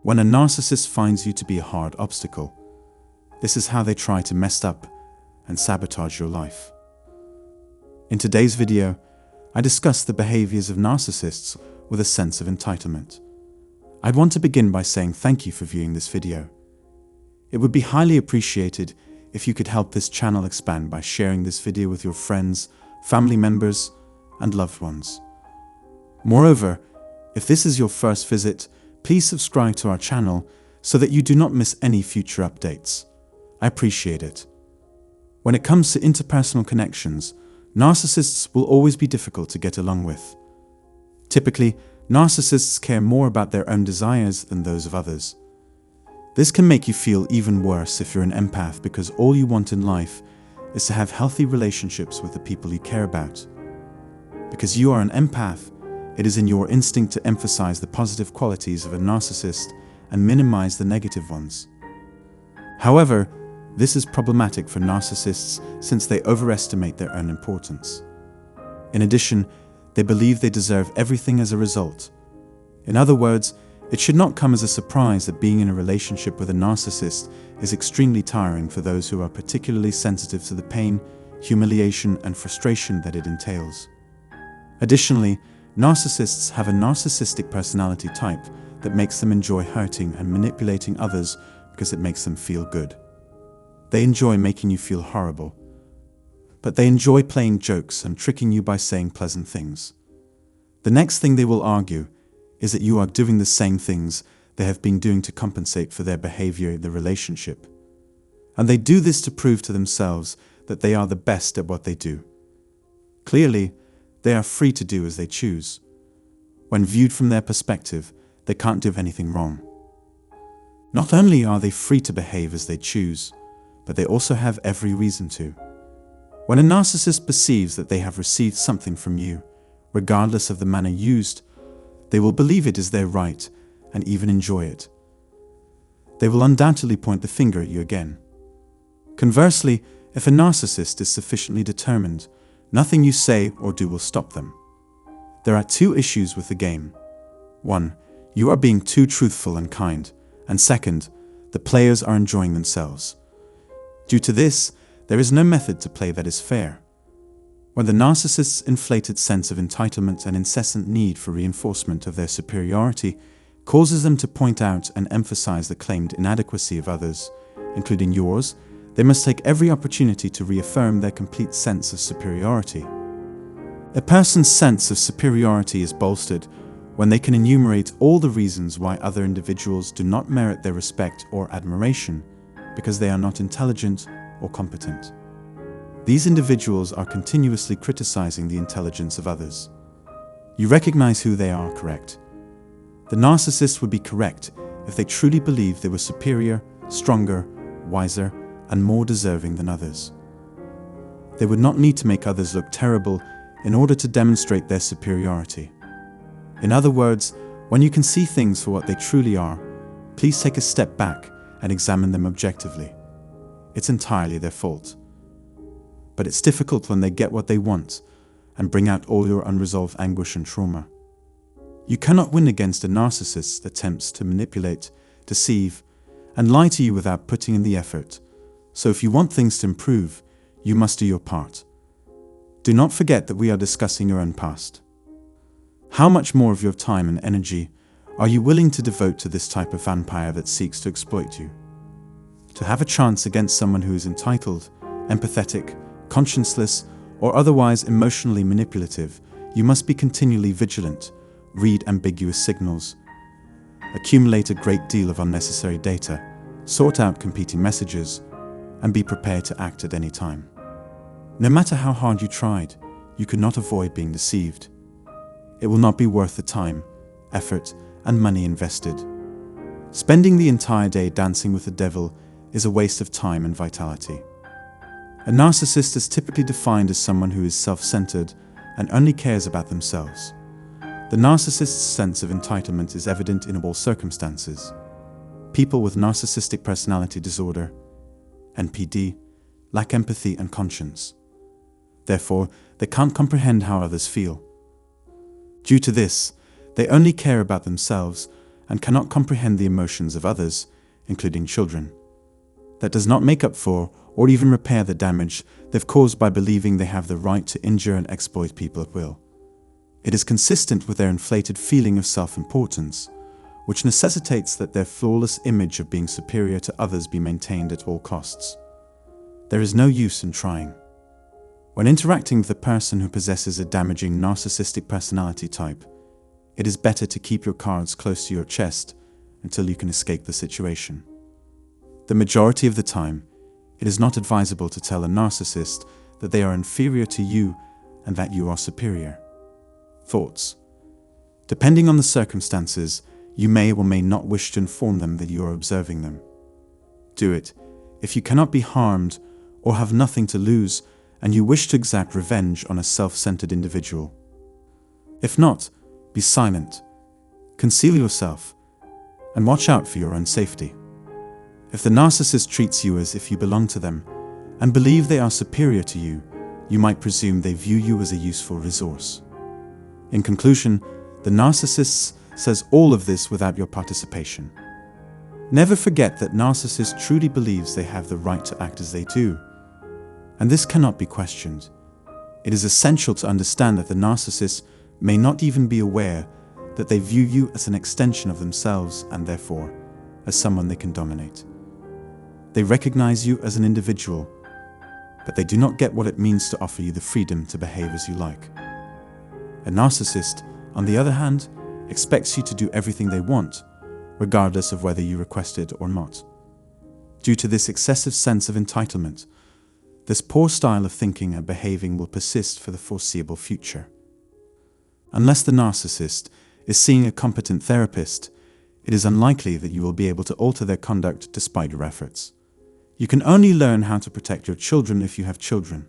When a narcissist finds you to be a hard obstacle, this is how they try to mess up and sabotage your life. In today's video, I discuss the behaviors of narcissists with a sense of entitlement. I'd want to begin by saying thank you for viewing this video. It would be highly appreciated if you could help this channel expand by sharing this video with your friends, family members, and loved ones. Moreover, if this is your first visit, please subscribe to our channel so that you do not miss any future updates. I appreciate it. When it comes to interpersonal connections, narcissists will always be difficult to get along with. Typically, narcissists care more about their own desires than those of others. This can make you feel even worse if you're an empath, because all you want in life is to have healthy relationships with the people you care about. Because you are an empath, it is in your instinct to emphasize the positive qualities of a narcissist and minimize the negative ones. However, this is problematic for narcissists since they overestimate their own importance. In addition, they believe they deserve everything as a result. In other words, it should not come as a surprise that being in a relationship with a narcissist is extremely tiring for those who are particularly sensitive to the pain, humiliation, and frustration that it entails. Additionally, narcissists have a narcissistic personality type that makes them enjoy hurting and manipulating others because it makes them feel good. They enjoy making you feel horrible, but they enjoy playing jokes and tricking you by saying pleasant things. The next thing they will argue is that you are doing the same things they have been doing to compensate for their behavior in the relationship. And they do this to prove to themselves that they are the best at what they do. Clearly, they are free to do as they choose. When viewed from their perspective, they can't do anything wrong. Not only are they free to behave as they choose, but they also have every reason to. When a narcissist perceives that they have received something from you, regardless of the manner used, they will believe it is their right and even enjoy it. They will undoubtedly point the finger at you again. Conversely, if a narcissist is sufficiently determined, nothing you say or do will stop them. There are two issues with the game. One, you are being too truthful and kind, and second, the players are enjoying themselves. Due to this, there is no method to play that is fair. When the narcissist's inflated sense of entitlement and incessant need for reinforcement of their superiority causes them to point out and emphasize the claimed inadequacy of others, including yours, they must take every opportunity to reaffirm their complete sense of superiority. A person's sense of superiority is bolstered when they can enumerate all the reasons why other individuals do not merit their respect or admiration, because they are not intelligent or competent. These individuals are continuously criticizing the intelligence of others. You recognize who they are, correct? The narcissist would be correct if they truly believed they were superior, stronger, wiser, and more deserving than others. They would not need to make others look terrible in order to demonstrate their superiority. In other words, when you can see things for what they truly are, please take a step back and examine them objectively. It's entirely their fault. But it's difficult when they get what they want and bring out all your unresolved anguish and trauma. You cannot win against a narcissist that attempts to manipulate, deceive, and lie to you without putting in the effort. So if you want things to improve, you must do your part. Do not forget that we are discussing your own past. How much more of your time and energy are you willing to devote to this type of vampire that seeks to exploit you? To have a chance against someone who is entitled, empathetic, conscienceless, or otherwise emotionally manipulative, you must be continually vigilant, read ambiguous signals, accumulate a great deal of unnecessary data, sort out competing messages, and be prepared to act at any time. No matter how hard you tried, you could not avoid being deceived. It will not be worth the time, effort, and money invested. Spending the entire day dancing with the devil is a waste of time and vitality. A narcissist is typically defined as someone who is self-centered and only cares about themselves. The narcissist's sense of entitlement is evident in all circumstances. People with narcissistic personality disorder, NPD, lack empathy and conscience. Therefore, they can't comprehend how others feel. Due to this, they only care about themselves and cannot comprehend the emotions of others, including children. That does not make up for or even repair the damage they've caused by believing they have the right to injure and exploit people at will. It is consistent with their inflated feeling of self-importance, which necessitates that their flawless image of being superior to others be maintained at all costs. There is no use in trying. When interacting with a person who possesses a damaging narcissistic personality type, it is better to keep your cards close to your chest until you can escape the situation. The majority of the time, it is not advisable to tell a narcissist that they are inferior to you and that you are superior. Thoughts. Depending on the circumstances, you may or may not wish to inform them that you are observing them. Do it if you cannot be harmed or have nothing to lose and you wish to exact revenge on a self-centered individual. If not, be silent, conceal yourself, and watch out for your own safety. If the narcissist treats you as if you belong to them and believe they are superior to you, you might presume they view you as a useful resource. In conclusion, the narcissist says all of this without your participation. Never forget that narcissist truly believes they have the right to act as they do, and this cannot be questioned. It is essential to understand that the narcissist may not even be aware that they view you as an extension of themselves and therefore as someone they can dominate. They recognize you as an individual, but they do not get what it means to offer you the freedom to behave as you like. A narcissist, on the other hand, expects you to do everything they want, regardless of whether you request it or not. Due to this excessive sense of entitlement, this poor style of thinking and behaving will persist for the foreseeable future. Unless the narcissist is seeing a competent therapist, it is unlikely that you will be able to alter their conduct despite your efforts. You can only learn how to protect your children if you have children.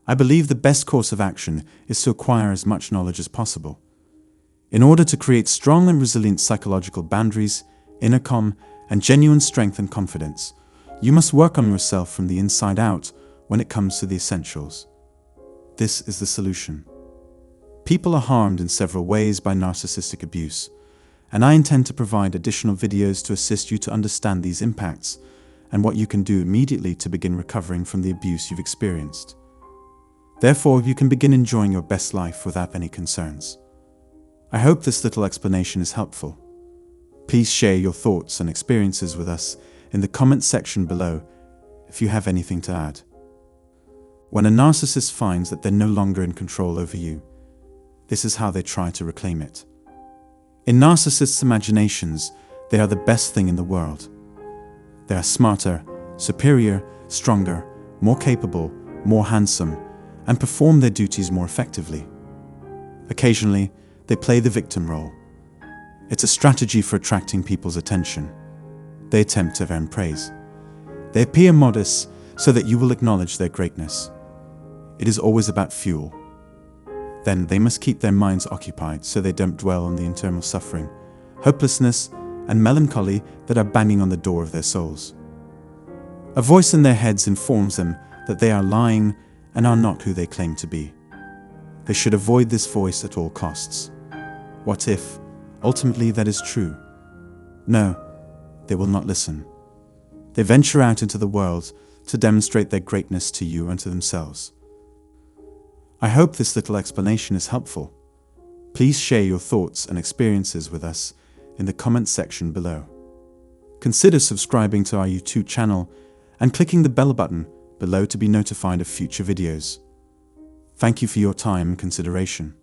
I believe the best course of action is to acquire as much knowledge as possible. In order to create strong and resilient psychological boundaries, inner calm, and genuine strength and confidence, you must work on yourself from the inside out when it comes to the essentials. This is the solution. People are harmed in several ways by narcissistic abuse, and I intend to provide additional videos to assist you to understand these impacts and what you can do immediately to begin recovering from the abuse you've experienced. Therefore, you can begin enjoying your best life without any concerns. I hope this little explanation is helpful. Please share your thoughts and experiences with us in the comment section below if you have anything to add. When a narcissist finds that they're no longer in control over you, this is how they try to reclaim it. In narcissists' imaginations, they are the best thing in the world. They are smarter, superior, stronger, more capable, more handsome, and perform their duties more effectively. Occasionally, they play the victim role. It's a strategy for attracting people's attention. They attempt to earn praise. They appear modest so that you will acknowledge their greatness. It is always about fuel. Then they must keep their minds occupied so they don't dwell on the internal suffering, hopelessness, and melancholy that are banging on the door of their souls. A voice in their heads informs them that they are lying and are not who they claim to be. They should avoid this voice at all costs. What if, ultimately, that is true? No, they will not listen. They venture out into the world to demonstrate their greatness to you and to themselves. I hope this little explanation is helpful. Please share your thoughts and experiences with us in the comment section below. Consider subscribing to our YouTube channel and clicking the bell button below to be notified of future videos. Thank you for your time and consideration.